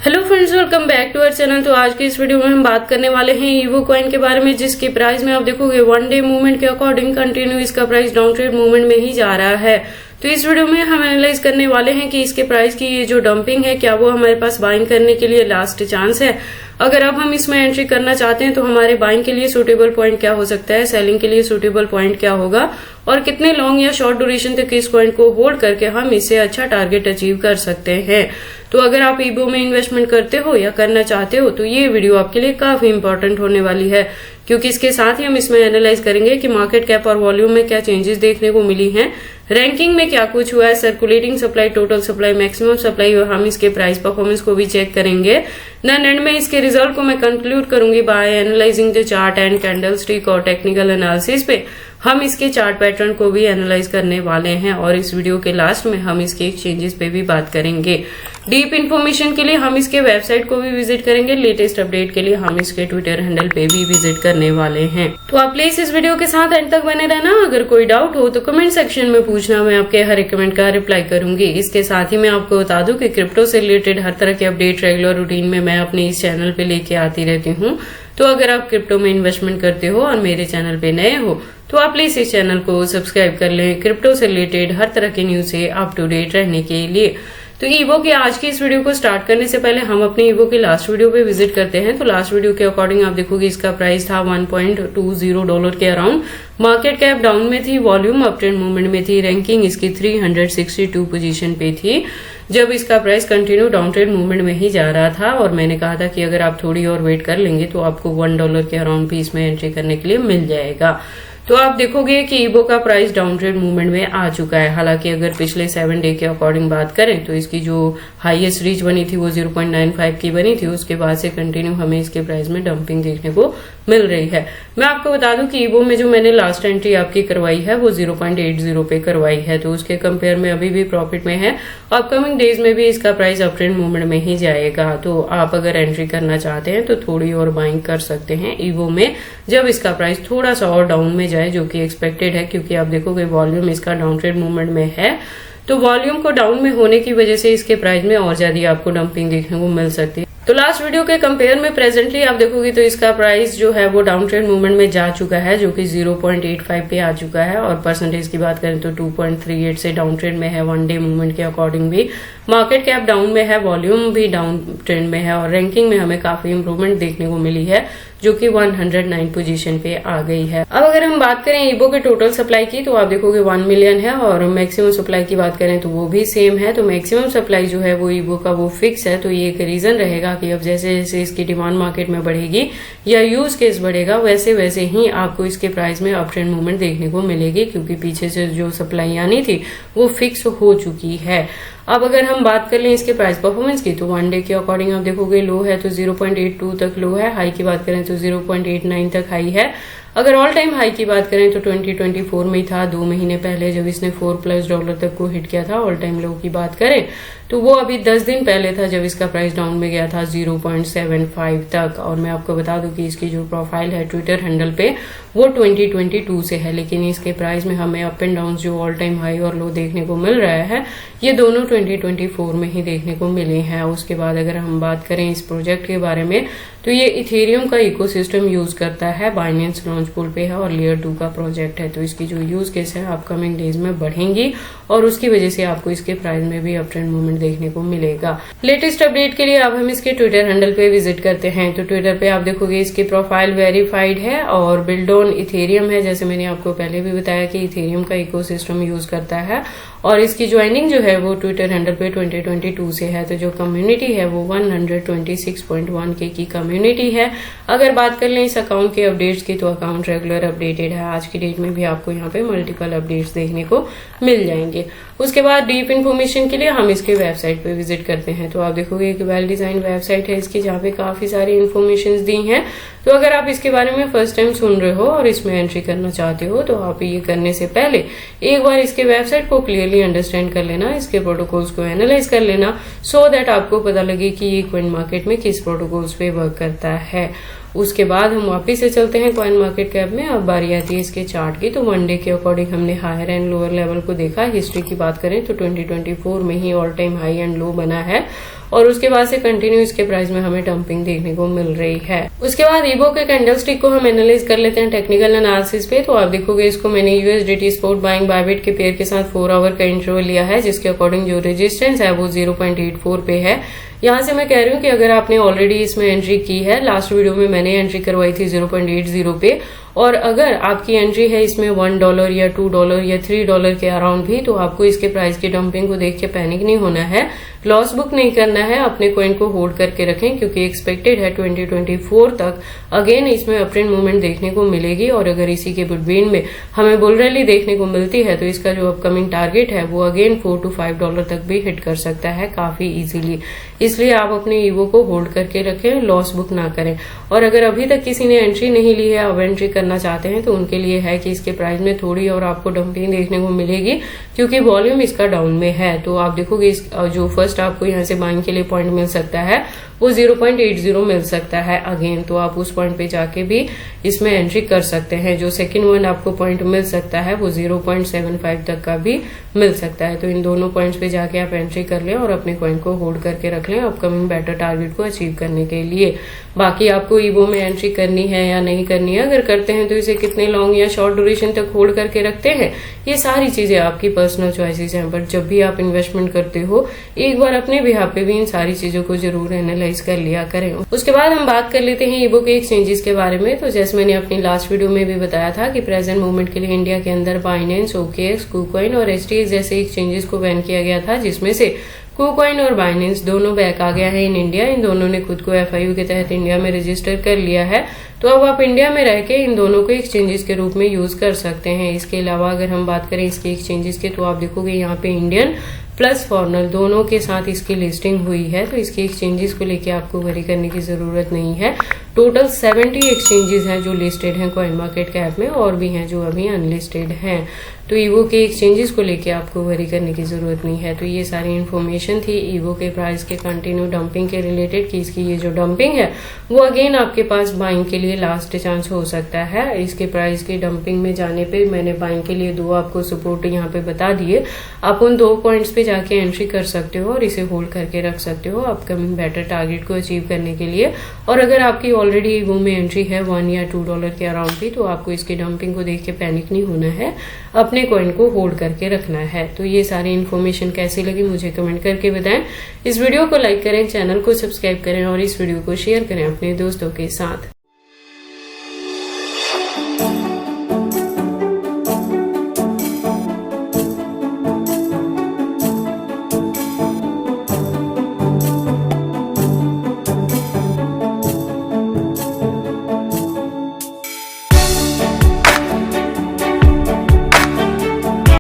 Hello friends, welcome back to our channel. तो आज की इस वीडियो में हम बात करने वाले हैं ईवो कॉइन के बारे में, जिसकी प्राइस में आप देखोगे वन डे मूवमेंट के अकॉर्डिंग कंटिन्यू इसका प्राइस डाउन ट्रेड मूवमेंट में ही जा रहा है। तो इस वीडियो में हम एनालाइज करने वाले हैं कि इसके प्राइस की ये जो डंपिंग है, क्या वो हमारे पास बाइंग करने के लिए लास्ट चांस है। अगर अब हम इसमें एंट्री करना चाहते हैं तो हमारे बाइंग के लिए सूटेबल पॉइंट क्या हो सकता है, सेलिंग के लिए सूटेबल पॉइंट क्या होगा और कितने लॉन्ग या शॉर्ट ड्यूरेशन तक इस पॉइंट को होल्ड करके हम इससे अच्छा टारगेट अचीव कर सकते हैं। तो अगर आप ईवो में इन्वेस्टमेंट करते हो या करना चाहते हो तो ये वीडियो आपके लिए काफी इंपॉर्टेंट होने वाली है, क्योंकि इसके साथ ही हम इसमें एनालाइज करेंगे कि मार्केट कैप और वॉल्यूम में क्या चेंजेस देखने को मिली हैं, रैंकिंग में क्या कुछ हुआ है, circulating supply, total supply, maximum supply, और हम इसके प्राइस परफॉर्मेंस को भी चेक करेंगे। देन एंड में इसके रिजल्ट को मैं कंक्लूड करूंगी by analysing the chart and candlestick और टेक्निकल एनालिसिस पे हम इसके चार्ट पैटर्न को भी एनालाइज करने वाले हैं, और इस वीडियो के लास्ट में हम इसके एक्सचेंजेस पे भी बात करेंगे। डीप इन्फॉर्मेशन के लिए हम इसके वेबसाइट को भी विजिट करेंगे, लेटेस्ट अपडेट के लिए हम इसके ट्विटर हैंडल पे भी विजिट करने वाले हैं। तो आप प्लीज इस वीडियो के साथ एंड तक बने रहना। अगर कोई डाउट हो तो कमेंट सेक्शन में पूछना, मैं आपके हर एक कमेंट का रिप्लाई करूंगी। इसके साथ ही मैं आपको बता दूं कि क्रिप्टो से रिलेटेड हर तरह के अपडेट रेगुलर रूटीन में मैं अपने इस चैनल पे लेके आती रहती हूँ। तो अगर आप क्रिप्टो में इन्वेस्टमेंट करते हो और मेरे चैनल पे नए हो तो आप प्लीज इस चैनल को सब्सक्राइब कर लें, क्रिप्टो से रिलेटेड हर तरह के न्यूज से अप टू डेट रहने के लिए। तो ईवो की आज की इस वीडियो को स्टार्ट करने से पहले हम अपने ईवो के लास्ट वीडियो पे विजिट करते हैं। तो लास्ट वीडियो के अकॉर्डिंग आप देखोगे इसका प्राइस था $1.20 के अराउंड, मार्केट कैप डाउन में थी, वॉल्यूम अप ट्रेंड मूवमेंट में थी, रैंकिंग इसकी 362 पोजीशन पे थी जब इसका price continue down trade movement में ही जा रहा था। और मैंने कहा था कि अगर आप थोड़ी और वेट कर लेंगे तो आपको $1 के अराउंड भी इसमें एंट्री करने के लिए मिल जाएगा। तो आप देखोगे कि ईवो का प्राइस डाउन ट्रेड मूवमेंट में आ चुका है। हालांकि अगर पिछले 7 डे के अकॉर्डिंग बात करें तो इसकी जो हाईएस्ट रीच बनी थी वो 0.95 की बनी थी, उसके बाद से कंटिन्यू हमें इसके प्राइस में डंपिंग देखने को मिल रही है। मैं आपको बता दूं कि ईवो में जो मैंने लास्ट एंट्री आपकी करवाई है वो 0.80 पे करवाई है, तो उसके कंपेयर में अभी भी प्रॉफिट में है। अपकमिंग डेज में भी इसका प्राइस अप ट्रेंड मूवमेंट में ही जाएगा। तो आप अगर एंट्री करना चाहते हैं तो थोड़ी और बाइंग कर सकते हैं ईवो में, जब इसका प्राइस थोड़ा सा और डाउन में जाए, जो कि एक्सपेक्टेड है, क्योंकि आप देखोगे वॉल्यूम इसका डाउन ट्रेड मूवमेंट में है। तो वॉल्यूम को डाउन में होने की वजह से इसके प्राइस में और ज्यादा आपको डंपिंग देखने को मिल सकती है। तो लास्ट वीडियो के कंपेयर में प्रेजेंटली आप देखोगे तो इसका प्राइस जो है वो डाउन ट्रेंड मूवमेंट में जा चुका है, जो कि 0.85 पे आ चुका है। और परसेंटेज की बात करें तो 2.38 से डाउन ट्रेंड में है। वन डे मूवमेंट के अकॉर्डिंग भी मार्केट कैप डाउन में है, वॉल्यूम भी डाउन ट्रेंड में है, और रैंकिंग में हमें काफी इंप्रूवमेंट देखने को मिली है, जो कि 109 पोजीशन पे आ गई है। अब अगर हम बात करें ईवो के टोटल सप्लाई की तो आप देखोगे 1 मिलियन है, और मैक्सिमम सप्लाई की बात करें तो वो भी सेम है। तो मैक्सिमम सप्लाई जो है वो ईवो का वो फिक्स है। तो ये एक रीजन रहेगा कि अब जैसे जैसे इसकी डिमांड मार्केट में बढ़ेगी या यूज केस बढ़ेगा, वैसे वैसे ही आपको इसके प्राइस में अप ट्रेंड मूवमेंट देखने को मिलेगी, क्योंकि पीछे से जो सप्लाई आनी थी वो फिक्स हो चुकी है। अब अगर हम बात कर लें इसके प्राइस परफॉर्मेंस की तो वन डे के अकॉर्डिंग आप देखोगे लो है तो 0.82 तक लो है, हाई की बात करें तो 0.89 तक हाई है। अगर ऑल टाइम हाई की बात करें तो 2024 में ही था, 2 महीने पहले जब इसने $4+ तक को हिट किया था। ऑल टाइम लो की बात करें तो वो अभी 10 दिन पहले था जब इसका प्राइस डाउन में गया था 0.75 तक। और मैं आपको बता दूं कि इसकी जो प्रोफाइल है ट्विटर हैंडल पे वो 2022 से है, लेकिन इसके प्राइस में हमें अप एंड डाउन जो ऑल टाइम हाई और लो देखने को मिल रहा है ये दोनों 2024 में ही देखने को मिले हैं। उसके बाद अगर हम बात करें इस प्रोजेक्ट के बारे में तो ये इथेरियम का इकोसिस्टम यूज करता है, बाइनेंस लॉन्च पूल पे है और लेयर 2 का प्रोजेक्ट है। तो इसकी जो यूज केस है अपकमिंग डेज में बढ़ेंगी और उसकी वजह से आपको इसके प्राइस में भी अप ट्रेंड मूवमेंट देखने को मिलेगा। लेटेस्ट अपडेट के लिए अब हम इसके ट्विटर हैंडल पे विजिट करते हैं। तो ट्विटर पे आप देखोगे इसकी प्रोफाइल वेरीफाइड है और बिल्ड ऑन इथेरियम है। जैसे मैंने आपको पहले भी बताया कि इथेरियम का इकोसिस्टम यूज करता है, और इसकी ज्वाइनिंग जो है वो ट्विटर हैंडल पे 2022 से है। तो जो कम्युनिटी है वो 126.1K की कम्युनिटी है। अगर बात कर लें इस अकाउंट के अपडेट्स की तो अकाउंट रेगुलर अपडेटेड है। आज की डेट में भी आपको यहाँ पे मल्टीपल अपडेट्स देखने को मिल जाएंगे। उसके बाद डीप इन्फॉर्मेशन के लिए हम इसके वेबसाइट पे विजिट करते हैं। तो आप देखोगे एक वेल डिजाइन वेबसाइट है इसकी, जहाँ पे काफी सारी इन्फॉर्मेशन दी हैं। तो अगर आप इसके बारे में फर्स्ट टाइम सुन रहे हो और इसमें एंट्री करना चाहते हो तो आप ये करने से पहले एक बार इसके वेबसाइट को क्लियरली अंडरस्टैंड कर लेना, इसके प्रोटोकॉल्स को एनालाइज कर लेना, सो दैट आपको पता लगे कि ये कॉइन मार्केट में किस प्रोटोकॉल्स पे वर्क करता है। उसके बाद हम वापस से चलते हैं कॉइन मार्केट कैप में। अब बारी आती है इसके चार्ट की। तो वन डे के अकॉर्डिंग हमने हायर एंड लोअर लेवल को देखा। हिस्ट्री की बात करें तो 2024 में ही all time high and low बना है और उसके बाद से कंटिन्यू इसके प्राइस में हमें डंपिंग देखने को मिल रही है। उसके बाद ईवो के कैंडलस्टिक को हम एनालाइज कर लेते हैं टेक्निकल एनालिसिस पे। तो आप देखोगे इसको मैंने यूएसडीटी स्पॉट बाइंग बायबिट के पेयर के साथ 4 आवर का इंटरवल लिया है, जिसके अकॉर्डिंग जो रेजिस्टेंस है वो 0.84 पे है। यहां से मैं कह रही हूँ कि अगर आपने ऑलरेडी इसमें एंट्री की है, लास्ट वीडियो में मैंने एंट्री करवाई थी 0.80 पे, और अगर आपकी एंट्री है इसमें $1 या $2 या $3 के अराउंड भी, तो आपको इसके प्राइस की डंपिंग को देख के पैनिक नहीं होना है, लॉस बुक नहीं करना है, अपने कॉइन को होल्ड करके रखें, क्योंकि एक्सपेक्टेड है 2024 तक अगेन इसमें अपट्रेंड मूवमेंट देखने को मिलेगी। और अगर इसी के बिटवीन में हमें बुल रैली देखने को मिलती है तो इसका जो अपकमिंग टारगेट है वो अगेन $4 to $5 तक भी हिट कर सकता है काफी इजीली। इसलिए आप अपने ईवो को होल्ड करके रखें, लॉस बुक ना करें। और अगर अभी तक किसी ने एंट्री नहीं ली है, अब एंट्री करना चाहते हैं, तो उनके लिए है कि इसके प्राइस में थोड़ी और आपको डंपिंग देखने को मिलेगी, क्योंकि वॉल्यूम इसका डाउन में है। तो आप देखोगे जो फर्स्ट आपको यहाँ से बाइंग के लिए पॉइंट मिल सकता है वो 0.80 मिल सकता है अगेन, तो आप उस पॉइंट पे जाके भी इसमें एंट्री कर सकते हैं। जो सेकंड वन आपको पॉइंट मिल सकता है वो 0.75 तक का भी मिल सकता है। तो इन दोनों पॉइंट्स पे जाके आप एंट्री कर लें और अपने कॉइन को होल्ड करके रख लें अपकमिंग बेटर टारगेट को अचीव करने के लिए। बाकी आपको ईवो में एंट्री करनी है या नहीं करनी है, अगर करते हैं तो इसे कितने लॉन्ग या शॉर्ट ड्यूरेशन तक होल्ड करके रखते हैं, ये सारी चीजें आपकी पर्सनल चॉइसेस हैं। बट जब भी आप इन्वेस्टमेंट करते हो एक बार अपने बिहाफ पे भी इन सारी चीजों को जरूर एनालाइज कर लिया करें। उसके बाद हम बात कर लेते हैं ईवो के एक्सचेंजेस के बारे में। तो जैसे मैंने अपनी लास्ट वीडियो में भी बताया था कि प्रेजेंट मूवमेंट के लिए इंडिया के अंदर बाइनेंस, OKX, KuCoin और HTX जैसे एक्सचेंजेस को बैन किया गया था, जिसमें से KuCoin और बाइनेंस दोनों बैक आ गया है इन इंडिया। इन दोनों ने खुद को FIU के तहत इंडिया में रजिस्टर कर लिया है। तो अब आप इंडिया में रह के इन दोनों को एक्सचेंजेस के रूप में यूज कर सकते हैं। इसके अलावा अगर हम बात करें इसके एक्सचेंजेस के, तो आप देखोगे यहाँ पे इंडियन प्लस फॉरेनर दोनों के साथ इसकी लिस्टिंग हुई है, तो इसके एक्सचेंजेस को लेके आपको वरी करने की जरूरत नहीं है। टोटल 70 एक्सचेंजेस हैं जो लिस्टेड हैं कॉइन मार्केट कैप में, और भी हैं जो अभी अनलिस्टेड हैं। तो ईवो के एक्सचेंजेस को लेके आपको वरी करने की जरूरत नहीं है। तो ये सारी इन्फॉर्मेशन थी ईवो के प्राइस के कंटिन्यू डंपिंग के रिलेटेड, कि इसकी ये जो डंपिंग है वो अगेन आपके पास बाइंग के लिए लास्ट चांस हो सकता है। इसके प्राइस की डंपिंग में जाने पे मैंने बाइंग के लिए 2 आपको सपोर्ट यहाँ पे बता दिए। आप उन 2 पॉइंट्स पे जाके एंट्री कर सकते हो और इसे होल्ड करके रख सकते हो अपकमिंग बेटर टारगेट को अचीव करने के लिए। और अगर आपकी ऑलरेडी ईवो में एंट्री है $1 या $2 के अराउंड भी, तो आपको इसकी डंपिंग को देख के पैनिक नहीं होना है, अपने कॉइन को होल्ड करके रखना है। तो ये सारी इन्फॉर्मेशन कैसी लगी मुझे कमेंट करके बताएं। इस वीडियो को लाइक करें, चैनल को सब्सक्राइब करें और इस वीडियो को शेयर करें अपने दोस्तों के साथ।